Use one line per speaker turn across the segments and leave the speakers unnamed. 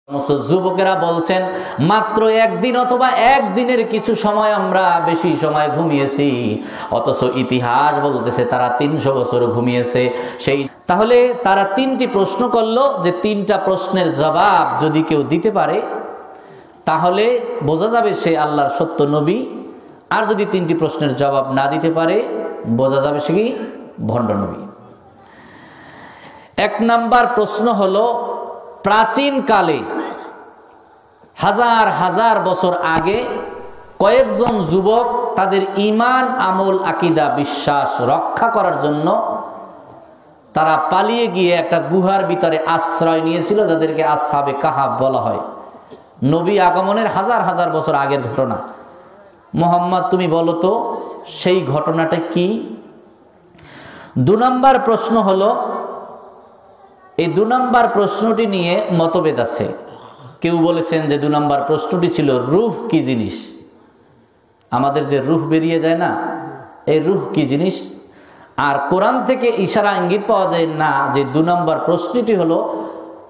সমস্ত যুবকেরা বলছেন মাত্র একদিন অথবা একদিনের কিছু সময় আমরা বেশি সময় ঘুমিয়েছি, অথচ ইতিহাস বলতেছে তারা 300 বছর ঘুমিয়েছে। তাহলে তারা 3টি প্রশ্ন করলো, যে 3টা প্রশ্নের জবাব যদি কেউ দিতে পারে তাহলে বোঝা যাবে সে আল্লাহর সত্য নবী, আর যদি 3টি প্রশ্নের জবাব না দিতে পারে বোঝা যাবে সে কি ভণ্ড নবী। 1 নাম্বার প্রশ্ন হলো, প্রাচীন কালে হাজার হাজার বছর আগে কয়েকজন যুবক তাদের ঈমান, আমল, আকীদা, বিশ্বাস রক্ষা করার জন্য তারা পালিয়ে গিয়ে একটা গুহার ভিতরে আশ্রয় নিয়েছিল, যাদেরকে আসহাবে কাহাফ বলা হয়। নবী আগমনের হাজার হাজার বছর আগের ঘটনা। মুহাম্মদ তুমি বলো তো সেই ঘটনাটা কি? 2 নাম্বার প্রশ্ন হলো, এই 2 নাম্বার প্রশ্নটি নিয়ে মতভেদ আছে। কেউ বলেছেন যে 2 নাম্বার প্রশ্নটি ছিল রূহ কি জিনিস, আমাদের যে রূহ বেরিয়ে যায় না, এই রূহ কি জিনিস। আর কোরআন থেকে ইশারা ইঙ্গিত পাওয়া যায় না যে 2 নাম্বার প্রশ্নটি হলো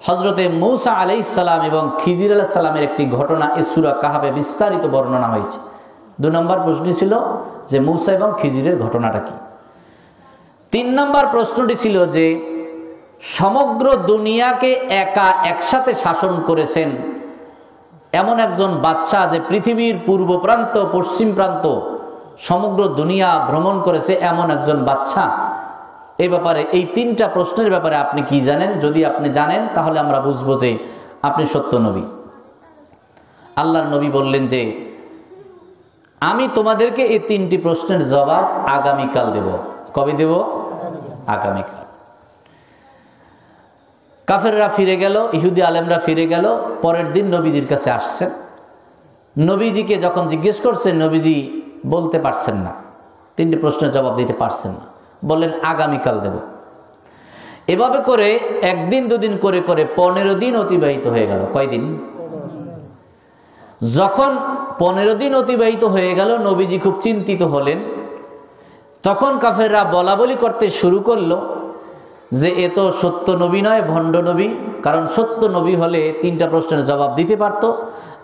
হযরতে মূসা আলাইহিস সালাম এবং খিজির আলাইহিস সালামের একটি ঘটনা এই সূরা কাহাফে বিস্তারিত বর্ণনা হয়েছে। 2 নাম্বার প্রশ্নটি ছিল যে মূসা এবং খিজিরের ঘটনাটা কি। 3 নাম্বার প্রশ্নটি ছিল যে সমগ্র দুনিয়াকে একা একসাথে শাসন করেছেন এমন একজন বাদশা, যে পৃথিবীর পূর্ব প্রান্ত, পশ্চিম প্রান্ত সমগ্র দুনিয়া ভ্রমণ করেছে এমন একজন বাদশা। এই ব্যাপারে এই 3টা প্রশ্নের ব্যাপারে আপনি কি জানেন? যদি আপনি জানেন তাহলে আমরা বুঝবো যে আপনি সত্য নবী। আল্লাহর নবী বললেন যে আমি তোমাদেরকে এই 3টি প্রশ্নের জবাব আগামীকাল দেব। কবে দেব? আগামীকাল। কাফেররা ফিরে গেল, ইহুদি আলেমরা ফিরে গেল। পরের দিন নবীজির কাছে আসছেন। নবীজিকে যখন জিজ্ঞেস করছেন, নবীজি বলতে পারছেন না, 3টি প্রশ্নের জবাব দিতে পারছেন না, বললেন আগামীকাল দেব। এভাবে করে 1 দিন 2 দিন করে করে 15 দিন অতিবাহিত হয়ে গেল। কয়দিন? যখন 15 দিন অতিবাহিত হয়ে গেল, নবীজি খুব চিন্তিত হলেন। তখন কাফেররা বলা বলি করতে শুরু করলো যে এ তো সত্য নবী নয়, ভণ্ড নবী। কারণ সত্য নবী হলে 3টা প্রশ্নের জবাব দিতে পারত,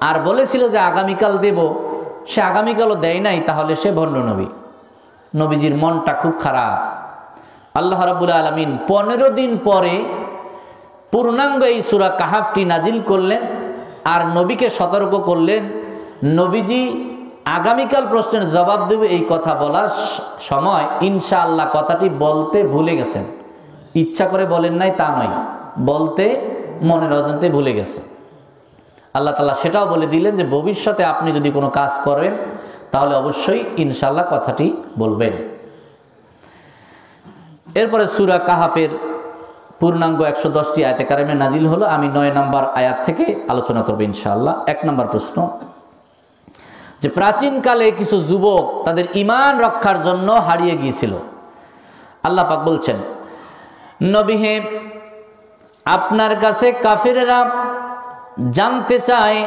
আর বলেছিল যে আগামীকাল দেব, সে আগামীকালও দেয় নাই, তাহলে সে ভণ্ড নবী। নবীজির মনটা খুব খারাপ। আল্লাহ রাব্বুল আলামিন 15 দিন পরে পূর্ণাঙ্গ এই সূরা কাহাফটি নাজিল করলেন, আর নবীকে সতর্ক করলেন, নবীজি আগামীকাল প্রশ্নের জবাব দেবে এই কথা বলার সময় ইনশাআল্লাহ কথাটি বলতে ভুলে গেছেন। ইচ্ছা করে বলেন নাই তা নয়, বলতে মনের অজান্তে ভুলে গেছে। আল্লাহ তাআলা সেটাও বলে দিলেন যে ভবিষ্যতে আপনি যদি কোনো কাজ করেন তাহলে অবশ্যই ইনশাআল্লাহ কথাটি বলবেন। এরপরে সূরা কাহাফের পূর্ণাঙ্গ 110টি আয়াতে কারিমে নাজিল হলো। আমি 9 নম্বর আয়াত থেকে আলোচনা করব ইনশাআল্লাহ। 1 নম্বর প্রশ্ন, যে প্রাচীনকালে কিছু যুবক তাদের ঈমান রক্ষার জন্য হারিয়ে গিয়েছিল। আল্লাহ পাক বলছেন, নবী হে, আপনার কাছে কাফেরেরা জানতে চায়,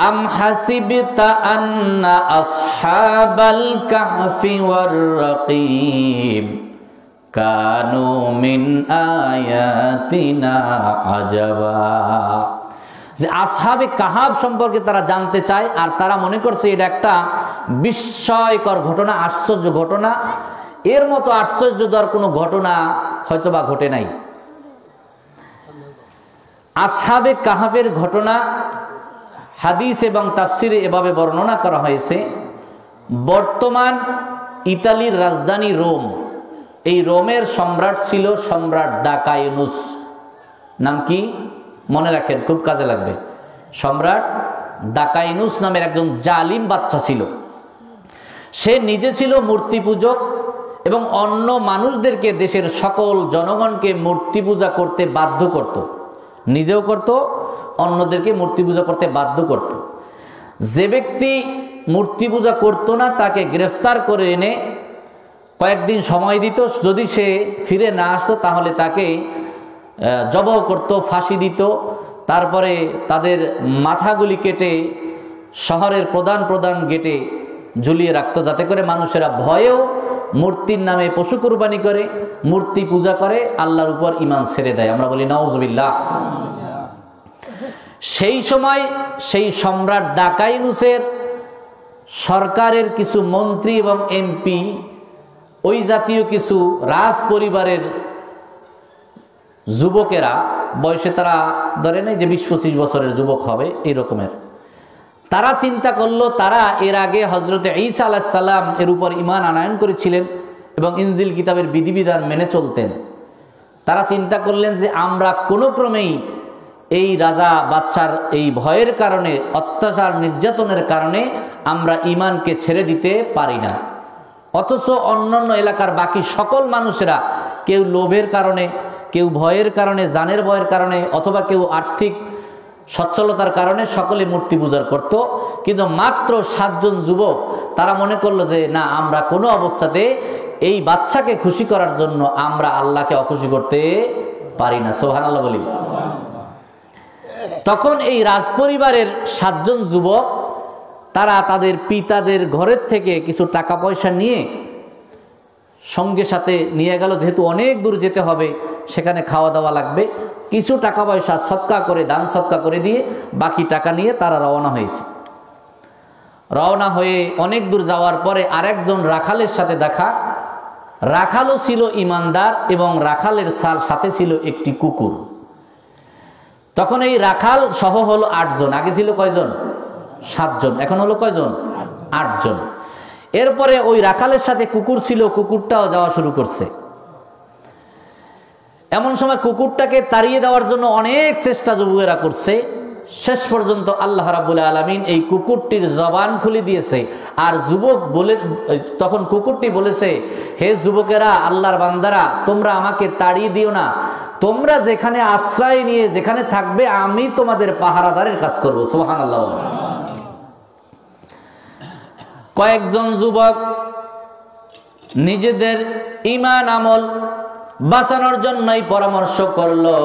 আম হাসিবতা আন্না আসহাবাল কাহফি ওয়ার রাকিব কানু মিন আয়াতিনা আজাবা। যে আসহাবে কাহাফ সম্পর্কে তারা জানতে চায়, আর তারা মনে করছে এটা একটা বিস্ময়কর ঘটনা, আশ্চর্য ঘটনা। এর মতো আশ্চর্যজনক কোনো ঘটনা হয়তোবা ঘটে নাই। আসহাবে কাহাফের ঘটনা হাদিস এবং তাফসিরে এভাবে বর্ণনা করা হয়েছে। বর্তমান ইতালির রাজধানী রোম, এই রোমের সম্রাট ছিল সম্রাট দাকায়নুস। নাম কি? মনে রাখেন, খুব কাজে লাগবে। সম্রাট দাকায়নুস নামের একজন জালিম বাদশা ছিল। সে নিজে ছিল মূর্তি পূজক এবং অন্য মানুষদেরকে, দেশের সকল জনগণকে মূর্তি পূজা করতে বাধ্য করত। নিজেও করত, অন্যদেরকে মূর্তি পূজা করতে বাধ্য করত। যে ব্যক্তি মূর্তি পূজা করত না তাকে গ্রেফতার করে এনে কয়েকদিন সময় দিত। যদি সে ফিরে না আসতো তাহলে তাকে জবাহ করত, ফাঁসি দিত। তারপরে তাদের মাথাগুলি কেটে শহরের প্রধান প্রধান গেটে ঝুলিয়ে রাখতো, যাতে করে মানুষেরা ভয়েও মূর্তির নামে পশু কুরবানি করে, মূর্তি পূজা করে, আল্লাহর উপর ঈমান ছেড়ে দেয়। আমরা বলি নাউজুবিল্লাহ। সেই সময় সেই সম্রাট দাকাইনুসের সরকারের কিছু মন্ত্রী এবং এমপি, ওই জাতীয় কিছু রাজ পরিবারের যুবকেরা, বয়সে তারা ধরে নেই যে 20-25 বছরের যুবক হবে এই রকমের, তারা চিন্তা করলো, তারা এর আগে হযরত ঈসা আলাইহিস সালাম এর উপর ঈমান আনয়ন করেছিলেন এবং ইনজিল কিতাবের বিধিবিধান মেনে চলতেন। তারা চিন্তা করলেন যে আমরা কোনো ক্রমেই এই রাজা বাদশার এই ভয়ের কারণে, অত্যাচার নির্যাতনের কারণে আমরা ঈমানকে ছেড়ে দিতে পারি না। অথচ অন্যান্য এলাকার বাকি সকল মানুষেরা কেউ লোভের কারণে, কেউ ভয়ের কারণে, জানের ভয়ের কারণে, অথবা কেউ আর্থিক সচ্ছলতার কারণে সকলে মূর্তি পূজা করত। কিন্তু মাত্র 7 জন যুবক তারা মনে করলো যে না, আমরা কোনো অবস্থাতে এই বাচ্চাকে খুশি করার জন্য আমরা আল্লাহকে অখুশি করতে পারি না। সুবহানাল্লাহ বলি। তখন এই রাজপরিবারের 7 জন যুবক তারা তাদের পিতাদের ঘরের থেকে কিছু টাকা পয়সা নিয়ে সঙ্গে সাথে নিয়ে গেল, যেহেতু অনেক দূর যেতে হবে, সেখানে খাওয়া দাওয়া লাগবে, কিছু টাকা পয়সা সদকা করে, দান সদকা করে দিয়ে বাকি টাকা নিয়ে তারা রওনা হয়েছে। রওনা হয়ে অনেক দূর যাওয়ার পরে আরেকজন রাখালের সাথে দেখা। রাখালও ছিল ইমানদার এবং রাখালের সাথে ছিল একটি কুকুর। তখন এই রাখাল সহ হলো 8 জন। আগে ছিল কয়জন? 7 জন। এখন হলো কয়জন? 8 জন। এরপরে ওই রাখালের সাথে কুকুর ছিল, কুকুরটাও যাওয়া শুরু করছে। এমন সময় কুকুরটাকে তাড়িয়ে দেওয়ার জন্য অনেক চেষ্টা যুবকেরা করছে। শেষ পর্যন্ত আল্লাহ রাব্বুল আলামিন এই কুকুরটির জবান খুলে দিয়েছে। আর যুবক বলে, তখন কুকুরটি বলেছে, হে যুবকেরা, আল্লাহর বান্দারা, তোমরা আমাকে তাড়িয়ে দিও না, তোমরা যেখানে আশ্রয় নিয়ে যেখানে থাকবে আমি তোমাদের পাহারাদারের কাজ করব। সুবহানাল্লাহ। কয়েকজন যুবক নিজেদের ঈমান আমল বাঁচানোর জন্যই পরামর্শ করলো।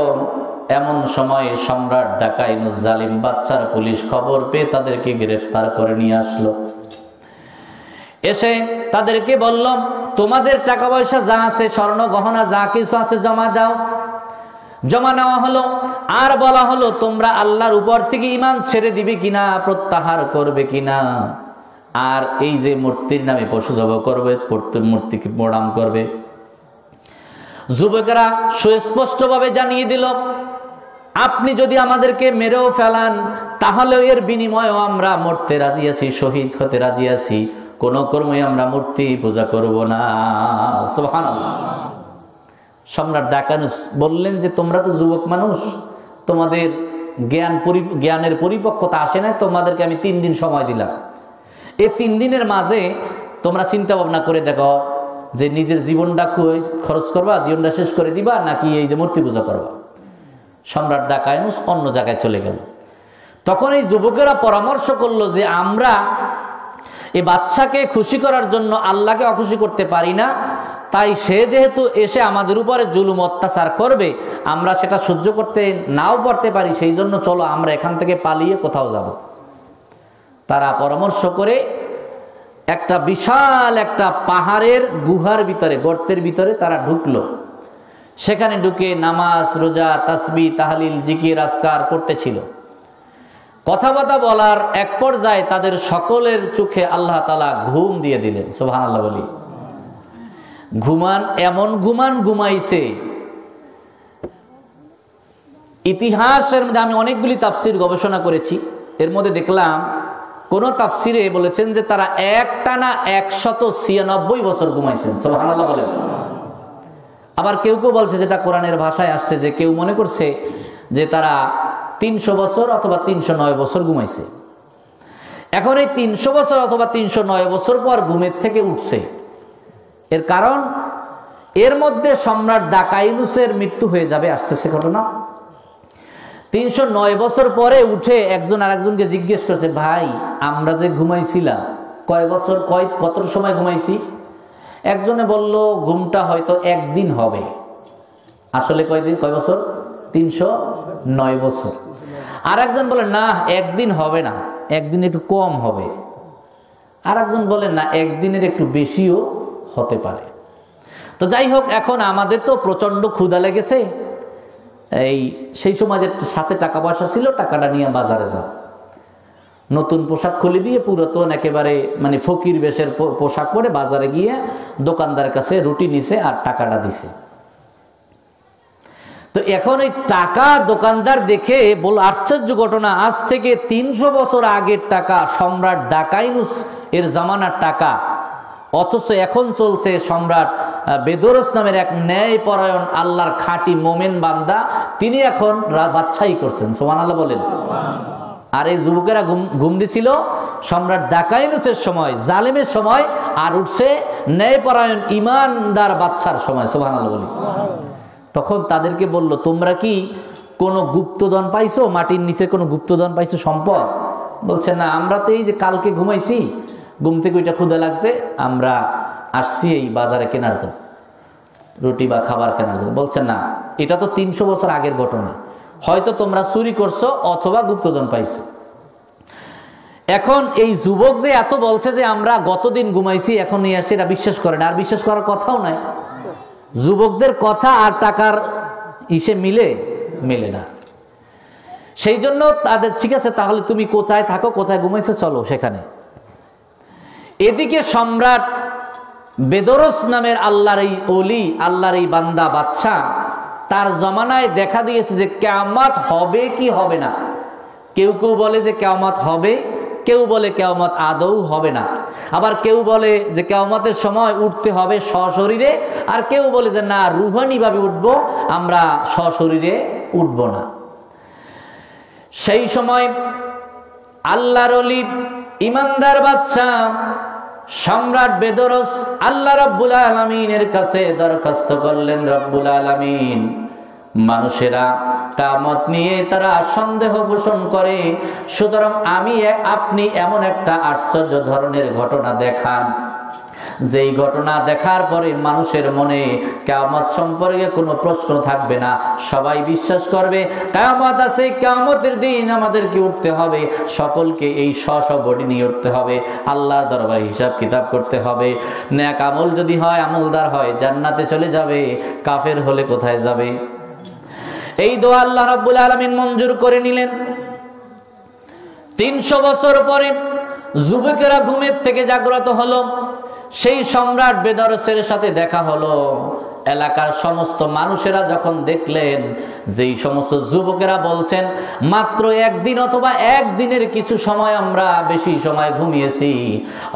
এমন সময় সম্রাট দাকাইনুস জালিম বাদশার পুলিশ খবর পেয়ে তাদেরকে গ্রেফতার করে নিয়ে আসলো। এসে তাদেরকে বলল, তোমাদের টাকা পয়সা যা আছে, স্বর্ণ গহনা যা কিছু আছে জমা দাও। জমা নেওয়া হলো। আর বলা হলো, তোমরা আল্লাহর উপর থেকে ঈমান ছেড়ে দিবে কিনা, প্রত্যাহার করবে কিনা, আর এই যে মূর্তির নামে পশু জব করবে, মূর্তিকে প্রণাম করবে। যুবকেরা সুস্পষ্টভাবে জানিয়ে দিল, আপনি যদি আমাদেরকে মেরেও ফেলান তাহলে এর বিনিময়েও আমরা মরতে রাজি আছি, শহীদ হতে রাজি আছি, কোন কর্মে আমরা মূর্তি পূজা করব না। সুবহানাল্লাহ। সম্রাট দাকানুস বললেন যে তোমরা তো যুবক মানুষ, তোমাদের জ্ঞানের পরিপক্কতা আসে না, তোমাদেরকে আমি 3 দিন সময় দিলাম। এই 3 দিনের মাঝে তোমরা চিন্তা ভাবনা করে দেখো যে নিজের জীবনটা খরচ করবা, জীবনটা শেষ করে দিবা, নাকি এই যে মূর্তি পূজা করবা। সম্রাট দাকানুস অন্য জায়গায় চলে গেল। তখন এই যুবকেরা পরামর্শ করলো যে আমরা এই বাচ্চাকে খুশি করার জন্য আল্লাহকে অখুশি করতে পারি না, তাই সে যেহেতু এসে আমাদের উপরে জুলুম অত্যাচার করবে, আমরা সেটা সহ্য করতে নাও পারতে পারি, সেই জন্য চলো আমরা এখান থেকে পালিয়ে কোথাও যাব। তারা পরামর্শ করে একটা বিশাল একটা পাহাড়ের গুহার ভিতরে, গর্তের ভিতরে তারা ঢুকলো। সেখানে ঢুকে নামাজ, রোজা, তাসবিহ, তাহলিল, জিকির, আজকার করতেছিল। কথাবার্তা বলার এক পর্যায়ে তাদের সকলের চোখে আল্লাহ তাআলা ঘুম দিয়ে দিলেন। সুবহানাল্লাহ বলি। এমন ঘুমাইছে, ইতিহাসের মধ্যে আমি অনেকগুলি তাফসির গবেষণা করেছি, এর মধ্যে দেখলাম কোন তাফসিরে বলেছেন যে তারা একটানা 196 বছর ঘুমাইছেন। সুবহানাল্লাহ বলেন। আবার কেউ কেউ বলছে, যেটা কোরআনের ভাষায় আসছে, যে কেউ মনে করছে যে তারা 300 বছর অথবা 309 বছর ঘুমাইছে। এখন এই 300 বছর অথবা 309 বছর পর ঘুমের থেকে উঠছে। এর কারণ এর মধ্যে সম্রাট দাকাইনুসের মৃত্যু হয়ে যাবে, আসতেছে ঘটনা। 309 বছর পরে উঠে একজন আরেকজনকে জিজ্ঞেস করছে, ভাই আমরা যে ঘুমাইছিলাম কয় বছর, কত সময় ঘুমাইছি? একজনে বলল ঘুমটা হয়তো 1 দিন হবে। আসলে কয় বছর? 309 বছর। আর একজন বলে না 1 দিন হবে না, 1 দিন একটু কম হবে। আর একজন বলে না 1 দিনের একটু বেশিও হতে পারে। তো যাই হোক, এখন আমাদের তো প্রচন্ড ক্ষুধা লেগেছে, সেই সময় যে সাথে টাকা পয়সা ছিল, টাকাটা নিয়ে বাজারে যাও। নতুন পোশাক খুলে দিয়ে পুরাতন একেবারে মানে ফকির বেশের পোশাক পরে বাজারে গিয়ে দোকানদারের কাছে রুটি নিছে আর টাকাটা দিছে। তো এখন এই টাকা দোকানদার দেখে বল, আশ্চর্য ঘটনা, আজ থেকে 300 বছর আগের টাকা, সম্রাট ডাকাইনুস এর জামানার টাকা, অথচ এখন চলছে সম্রাট বেদরস নামের এক ন্যায়পরায়ণ আল্লাহর খাঁটি মোমেন বান্দা, তিনি এখন বাদশাহী করছেন। সুবহানাল্লাহ বলেন। আর এই যুবকেরা ঘুম দিছিল সম্রাট ডাকাইনুসের সময়, জালেমের সময়, আর উঠছে ন্যায়পরায়ণ ইমানদার বাদশার সময়। সুবহানাল্লাহ বলেন। তখন তাদেরকে বলল, তোমরা কি কোনো গুপ্তধন পাইছো? মাটির নিচে কোনো গুপ্তধন পাইছো, সম্পদ? বলছে না, আমরা তো এই যে কালকে ঘুমাইছি, ঘুম থেকে ওইটা ক্ষুধা লাগছে, আমরা আসছি এই বাজারে কেনার জন্য, রুটি বা খাবার কেনার জন্য। বলছে না, এটা তো 300 বছর আগের ঘটনা, হয়তো তোমরা চুরি করছো অথবা গুপ্তধন পাইছো। এখন এই যুবক যে এত বলছে যে আমরা গতদিন ঘুমাইছি, এখন নিয়ে আসছে, এটা বিশ্বাস করে না। আর বিশ্বাস করার কথাও নাই। যুবকদের কথা আর টাকার ইসে মিলে না। সেই জন্য তাদের, ঠিক আছে তাহলে তুমি কোথায় থাকো, কোথায় ঘুমাইছো, চলো সেখানে। এদিকে সম্রাট বেদরস নামের আল্লাহর এই ওলি, আল্লাহর এই বান্দা বাদশাহ, তার জমানায় দেখা দিয়েছে যে কিয়ামত হবে কি হবে না। কেউ কেউ বলে যে কিয়ামত হবে, কেউ বলে কিয়ামত আদৌ হবে না, আবার কেউ বলে যে কিয়ামতের সময় উঠতে হবে সশরীরে, আর কেউ বলে যে না, রুহানি ভাবে উঠবো, আমরা সশরীরে উঠবো না। সেই সময় আল্লাহর ওলি ইমানদার বাদশা সম্রাট বেদরস আল্লাহ রাব্বুল আলামিনের কাছে দরখাস্ত করলেন, রব্বুল আলামিন, মানুষেরা কিয়ামত নিয়ে তারা সন্দেহ পোষণ করে, সুতরাং আপনি এমন একটা আশ্চর্য ধরনের ঘটনা দেখান, যেই ঘটনা দেখার পরে মানুষের মনে কিয়ামত সম্পর্কে কোনো প্রশ্ন থাকবে না, সবাই বিশ্বাস করবে কিয়ামত আছে, কিয়ামতের দিন আমাদেরকে উঠতে হবে, সকলকে এই স্ব বডি নিয়ে উঠতে হবে, আল্লাহর দরবারে হিসাব কিতাব করতে হবে। নেক আমল যদি হয়, আমলদার হয়, জান্নাতে চলে যাবে, কাফের হলে কোথায় যাবে? এই দোয়া আল্লাহ রাব্বুল আলামিন মঞ্জুর করে নিলেন। 300 বছর পরে যুবকেরা ঘুমের থেকে জাগ্রত হলো, সেই সম্রাট বেদরসের সাথে দেখা হলো। এলাকার সমস্ত মানুষেরা যখন দেখলেন যেই সমস্ত যুবকেরা বলছেন মাত্র একদিন অথবা একদিনের কিছু সময় আমরা বেশি সময় ঘুমিয়েছি,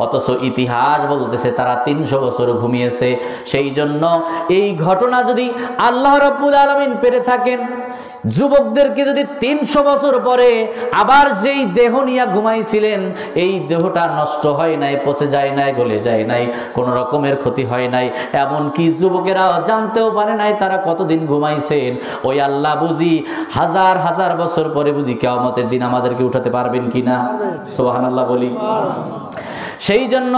অথচ ইতিহাস বলতেছে তারা 300 বছর ঘুমিয়েছে। সেই জন্য এই ঘটনা যদি আল্লাহ রাব্বুল আলামিন পেরে থাকেন, যুবকদেরকে যদি 300 বছর পরে আবার যেই দেহ নিয়ে ঘুমাইছিলেন, এই দেহটা নষ্ট হয় নাই, পচে যায় নাই, গলে যায় নাই, কোন রকমের ক্ষতি হয় নাই, এমনকি যুবকেরা জানতেও পারে নাই তারা কতদিন ঘুমাইছেন। ওই আল্লাহ বুঝি হাজার হাজার বছর পরে বুঝি কিয়ামতের দিন আমাদেরকে উঠাতে পারবেন কিনা? সুবহানাল্লাহ বলি। সেই জন্য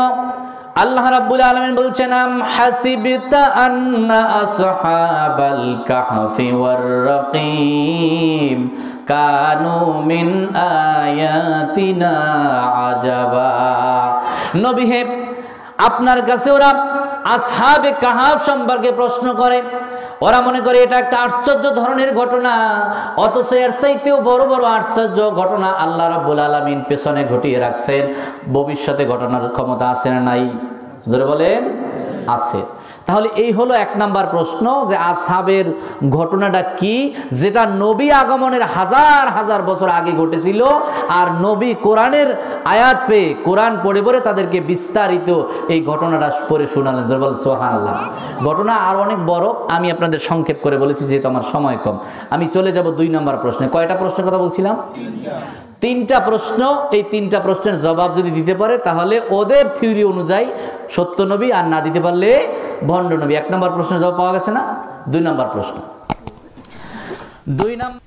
আল্লাহ রাব্বুল আলামিন বলছেন, আম হাসিবতা আন্না আসহাবাল কাহফি ওয়ার রাকিম কানু মিন আয়াতিনা আজাবা। নবী হে, আপনার কাছে ওরা আসহাবে কাহফ সম্পর্কে প্রশ্ন করে, ওরা মনে করে এটা একটা আশ্চর্য ধরনের ঘটনা, অথচ এর চাইতেও বড় বড় আশ্চর্য ঘটনা আল্লাহ রাব্বুল আলামিন পেছনে ঘটিয়ে রাখছেন। ভবিষ্যতে ঘটনার ক্ষমতা আছে না নাই? জোরে বলেন, আছে। তাহলে এই হলো 1 নাম্বার প্রশ্ন, যে আসহাবের ঘটনাটা কি, যেটা নবী আগমনের হাজার হাজার বছর আগে ঘটেছিল, আর নবী কোরআনের আয়াত পেয়ে কোরআন পড়ে পড়ে তাদেরকে বিস্তারিত এই ঘটনাটা পড়ে শোনালেন। জোরে বলেন সুবহানাল্লাহ। ঘটনা আর অনেক বড়, আমি আপনাদের সংক্ষেপ করে বলেছি যেহেতু আমার সময় কম। আমি চলে যাব 2 নাম্বার প্রশ্নে। কয়টা প্রশ্নের কথা বলছিলাম? 3টা প্রশ্ন। এই 3টা প্রশ্নের জবাব যদি দিতে পারে তাহলে ওদের থিওরি অনুযায়ী সত্য নবী, আর না দিতে পারলে ভণ্ড নবী। 1 নাম্বার প্রশ্নের জবাব পাওয়া গেছে না? 2 নাম্বার প্রশ্ন। 2 নাম্বার